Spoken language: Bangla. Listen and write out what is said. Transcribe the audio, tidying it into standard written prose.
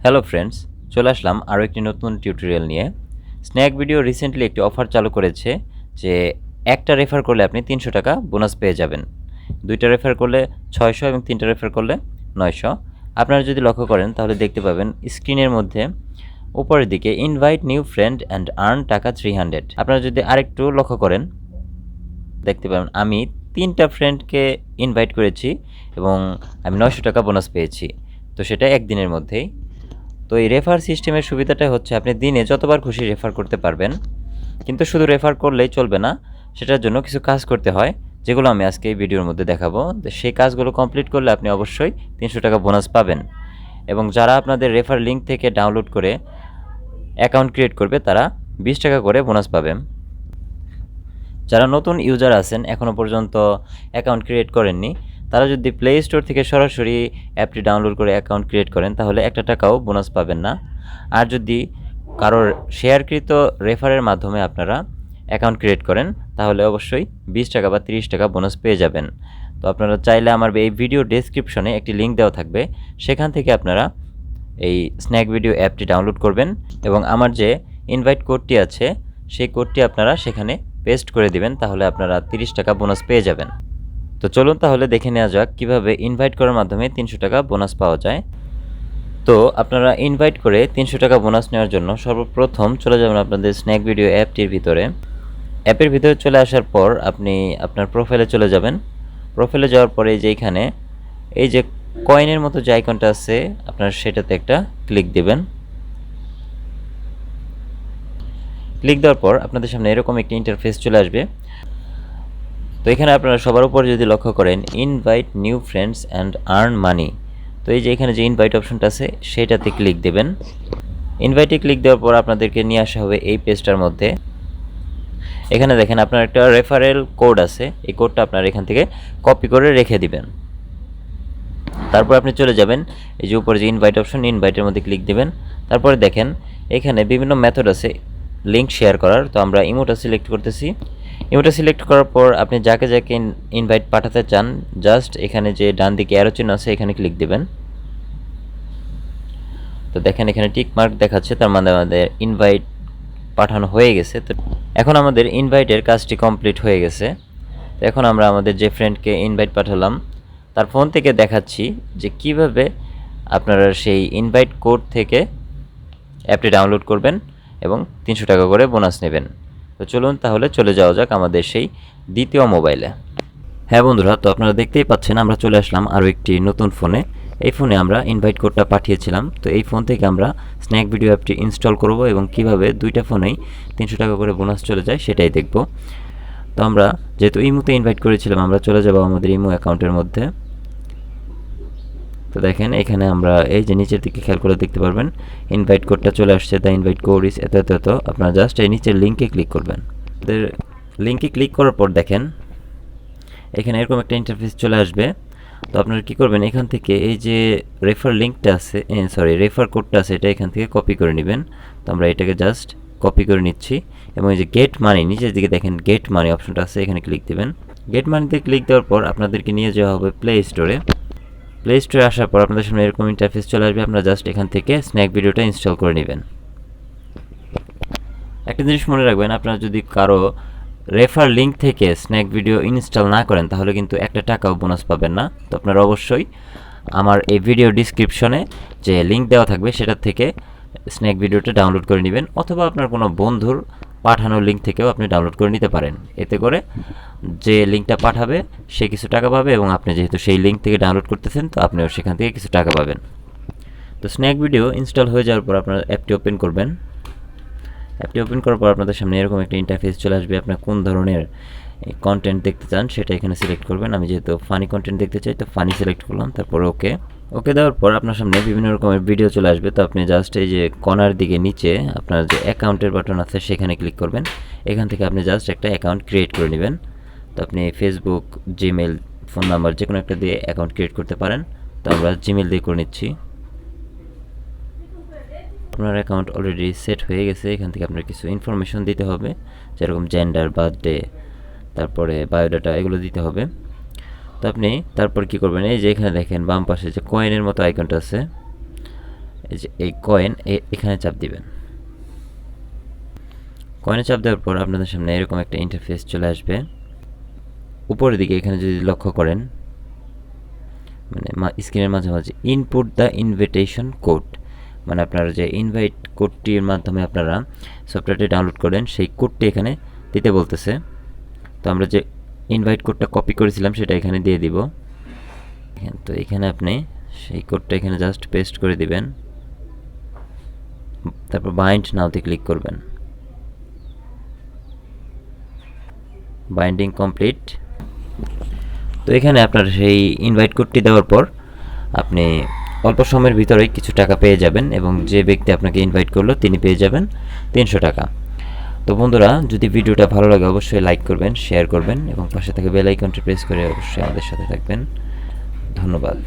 হ্যালো ফ্রেন্ডস, চলে আসলাম আরও একটি নতুন টিউটোরিয়াল নিয়ে। স্ন্যাক ভিডিও রিসেন্টলি একটি অফার চালু করেছে যে একটা রেফার করলে আপনি 300 টাকা বোনাস পেয়ে যাবেন। দুইটা রেফার করলে 600 এবং তিনটা রেফার করলে 900। আপনারা যদি লক্ষ্য করেন তাহলে দেখতে পাবেন স্ক্রিনের মধ্যে উপরের দিকে invite new friend and earn টাকা 300। আপনারা যদি আরেকটু লক্ষ্য করেন দেখতে পাবেন আমি 3টা ফ্রেন্ডকে ইনভাইট করেছি এবং আমি 900 টাকা বোনাস পেয়েছি। তো সেটা একদিনের মধ্যেই। তো এই রেফার সিস্টেমের সুবিধাটা হচ্ছে আপনি দিনে যতবার খুশি রেফার করতে পারবেন, কিন্তু শুধু রেফার করলেই চলবে না, সেটার জন্য কিছু কাজ করতে হয়, যেগুলো আমি আজকে এই ভিডিওর মধ্যে দেখাবো। তো সেই কাজগুলো কমপ্লিট করলে আপনি অবশ্যই 300 টাকা বোনাস পাবেন। এবং যারা আপনাদের রেফার লিঙ্ক থেকে ডাউনলোড করে অ্যাকাউন্ট ক্রিয়েট করবে তারা 20 টাকা করে বোনাস পাবেন। যারা নতুন ইউজার আছেন এখনও পর্যন্ত অ্যাকাউন্ট ক্রিয়েট করেননি, তারা যদি প্লে স্টোর থেকে সরাসরি অ্যাপটি ডাউনলোড করে অ্যাকাউন্ট ক্রিয়েট করেন তাহলে 1 টাকাও বোনাস পাবেন না। আর যদি কারোর শেয়ারকৃত রেফারের মাধ্যমে আপনারা অ্যাকাউন্ট ক্রিয়েট করেন তাহলে অবশ্যই 20 টাকা বা 30 টাকা বোনাস পেয়ে যাবেন। তো আপনারা চাইলে আমার এই ভিডিও ডেসক্রিপশনে একটি লিঙ্ক দেওয়া থাকবে, সেখান থেকে আপনারা এই স্ন্যাক ভিডিও অ্যাপটি ডাউনলোড করবেন এবং আমার যে ইনভাইট কোডটি আছে সেই কোডটি আপনারা সেখানে পেস্ট করে দিবেন, তাহলে আপনারা 30 টাকা বোনাস পেয়ে যাবেন। তো চলুন তাহলে দেখে নেওয়া যাক কীভাবে ইনভাইট করার মাধ্যমে 300 টাকা বোনাস পাওয়া যায়। তো আপনারা ইনভাইট করে 300 টাকা বোনাস নেওয়ার জন্য সর্বপ্রথম চলে যাবেন আপনাদের স্ন্যাক ভিডিও অ্যাপটির ভিতরে। অ্যাপের ভিতরে চলে আসার পর আপনি আপনার প্রোফাইলে চলে যাবেন। প্রোফাইলে যাওয়ার পরে যে এখানে এই যে কয়েনের মতো যে আইকনটা আছে আপনার সেটাতে একটা ক্লিক দেবেন। ক্লিক দেওয়ার পর আপনাদের সামনে এরকম একটি ইন্টারফেস চলে আসবে। তো এখানে আপনারা সবার উপর যদি লক্ষ্য করেন invite new friends and earn money, তো এই যে এখানে যে ইনভাইট অপশনটা আছে সেটাতে ক্লিক দেবেন। ইনভাইটে ক্লিক দেওয়ার পর আপনাদেরকে নিয়ে আসা হবে এই পেজটার মধ্যে। এখানে দেখেন আপনার একটা রেফারেল কোড আছে, এই কোডটা আপনার এখান থেকে কপি করে রেখে দিবেন। তারপর আপনি চলে যাবেন এই যে উপরে যে ইনভাইট অপশন, ইনভাইটের মধ্যে ক্লিক দিবেন। তারপরে দেখেন এখানে বিভিন্ন মেথড আছে লিঙ্ক শেয়ার করার। তো আমরা ইমোটা সিলেক্ট করতেছি। ইমোটা সিলেক্ট করার পর আপনি যাকে যাকে ইনভাইট পাঠাতে চান জাস্ট এখানে যে ডান দিকে অ্যারো চিহ্ন আছে এখানে ক্লিক দিবেন। তো দেখেন এখানে টিক মার্ক দেখাচ্ছে, তার মানে আমাদের ইনভাইট পাঠানো হয়ে গেছে। তো এখন আমাদের ইনভাইটের কাজটি কমপ্লিট হয়ে গেছে। তো এখন আমরা আমাদের যে ফ্রেন্ডকে ইনভাইট পাঠালাম তার ফোন থেকে দেখাচ্ছি যে কিভাবে আপনারা সেই ইনভাইট কোড থেকে অ্যাপটি ডাউনলোড করবেন এবং 300 টাকা করে বোনাস নেবেন। তো চলুন তাহলে চলে যাওয়া যাক আমাদের সেই দ্বিতীয় মোবাইলে। হ্যাঁ বন্ধুরা, তো আপনারা দেখতেই পাচ্ছেন আমরা চলে আসলাম আরও একটি নতুন ফোনে। এই ফোনে আমরা ইনভাইট কোডটা পাঠিয়েছিলাম। তো এই ফোন থেকে আমরা স্ন্যাক ভিডিও অ্যাপটি ইনস্টল করব এবং কিভাবে দুইটা ফোনেই 300 টাকা করে বোনাস চলে যায় সেটাই দেখব। তো আমরা যেহেতু ইমোতে ইনভাইট করেছিলাম আমরা চলে যাব আমাদের ইমো অ্যাকাউন্টের মধ্যে। তো দেখেন এখানে আমরা এই যে নিচের দিকে খেয়াল করে দেখতে পারবেন ইনভাইট কোডটা চলে আসছে, দ্য ইনভাইট কোড ইজ এত এত এত। আপনারা জাস্ট এই নিচের লিঙ্কে ক্লিক করবেন। লিঙ্কে ক্লিক করার পর দেখেন এখানে এরকম একটা ইন্টারফেস চলে আসবে। তো আপনারা কী করবেন, এখান থেকে এই যে রেফার লিঙ্কটা আছে রেফার কোডটা আছে এটা এখান থেকে কপি করে নেবেন। তো আমরা এটাকে জাস্ট কপি করে নিচ্ছি এবং এই যে গেট মানি নিচের দিকে দেখেন গেট মানি অপশনটা আছে এখানে ক্লিক দেবেন। গেট মানিতে ক্লিক দেওয়ার পর আপনাদেরকে নিয়ে যাওয়া হবে প্লে স্টোরে। প্লে স্টোরে আসার পর আপনাদের সামনে এরকম ইন্টারফেস চলে আসবে। আপনারা জাস্ট এখান থেকে স্ন্যাক ভিডিওটা ইনস্টল করে নেবেন। একটা জিনিস মনে রাখবেন, আপনারা যদি কারো রেফার লিঙ্ক থেকে স্ন্যাক ভিডিও ইনস্টল না করেন তাহলে কিন্তু 1 টাকাও বোনাস পাবেন না। তো আপনারা অবশ্যই আমার এই ভিডিও ডিসক্রিপশনে যে লিঙ্ক দেওয়া থাকবে সেটার থেকে স্ন্যাক ভিডিওটা ডাউনলোড করে নেবেন, অথবা আপনার কোনো বন্ধুর পাঠানো লিঙ্ক থেকেও আপনি ডাউনলোড করে নিতে পারেন। এতে করে যে লিঙ্কটা পাঠাবে সে কিছু টাকা পাবে এবং আপনি যেহেতু সেই লিঙ্ক থেকে ডাউনলোড করতেছেন তো আপনিও সেখান থেকে কিছু টাকা পাবেন। তো স্ন্যাক ভিডিও ইনস্টল হয়ে যাওয়ার পর আপনারা অ্যাপটি ওপেন করবেন। অ্যাপটি ওপেন করার পর আপনাদের সামনে এরকম একটা ইন্টারফেস চলে আসবে। আপনার কোন ধরনের কন্টেন্ট দেখতে চান সেটা এখানে সিলেক্ট করবেন। আমি যেহেতু ফানি কন্টেন্ট দেখতে চাই তো ফানি সিলেক্ট করলাম, তারপর ওকে দেওয়ার পর আপনার সামনে বিভিন্ন রকমের ভিডিও চলে আসবে। তো আপনি জাস্ট এই যে কর্নার দিকে নিচে আপনার যে অ্যাকাউন্টের বাটন আছে সেখানে ক্লিক করবেন। এখান থেকে আপনি জাস্ট একটা অ্যাকাউন্ট ক্রিয়েট করে নেবেন। তো আপনি ফেসবুক, জিমেল, ফোন নাম্বার যে কোনো একটা দিয়ে অ্যাকাউন্ট ক্রিয়েট করতে পারেন। তো আমরা জিমেল দিয়ে করে নিচ্ছি। আপনার অ্যাকাউন্ট অলরেডি সেট হয়ে গেছে। এখান থেকে আপনার কিছু ইনফরমেশন দিতে হবে, যেরকম জেন্ডার, বার্থডে, তারপরে বায়োডাটা, এগুলো দিতে হবে। তো আপনি তারপর কি করবেন, এই যে এখানে দেখেন বাম পাশে যে কয়েনের মতো আইকনটা আছে এই যে এই কয়েন এখানে চাপ দিবেন। কয়েনে চাপ দেওয়ার পর আপনাদের সামনে এরকম একটা ইন্টারফেস চলে আসবে। উপরের দিকে এখানে যদি লক্ষ্য করেন, মানে স্ক্রিনের মাঝামাঝি ইনপুট দ্য ইনভিটেশন কোড, মানে আপনারা যে ইনভাইট কোডটির মাধ্যমে আপনারা সফটওয়্যারটি ডাউনলোড করেন সেই কোডটি এখানে দিতে বলতেছে। তো আমরা যে ইনভাইট কোডটা কপি করেছিলাম সেটা এখানে দিয়ে দিব। তো এখানে আপনি সেই কোডটা এখানে জাস্ট পেস্ট করে দিবেন, তারপর বাইন্ড নাওতে ক্লিক করবেন। Binding complete. তো এখানে আপনার সেই ইনভাইট কোডটি দেওয়ার পর আপনি অল্প সময়ের ভিতরেই কিছু টাকা পেয়ে যাবেন এবং যে ব্যক্তি আপনাকে ইনভাইট করলো তিনি পেয়ে যাবেন 300 টাকা। তো বন্ধুরা, যদি ভিডিওটা ভালো লাগে অবশ্যই লাইক করবেন, শেয়ার করবেন এবং পাশে থাকা বেল আইকনটি প্রেস করে অবশ্যই আমাদের সাথে থাকবেন। ধন্যবাদ।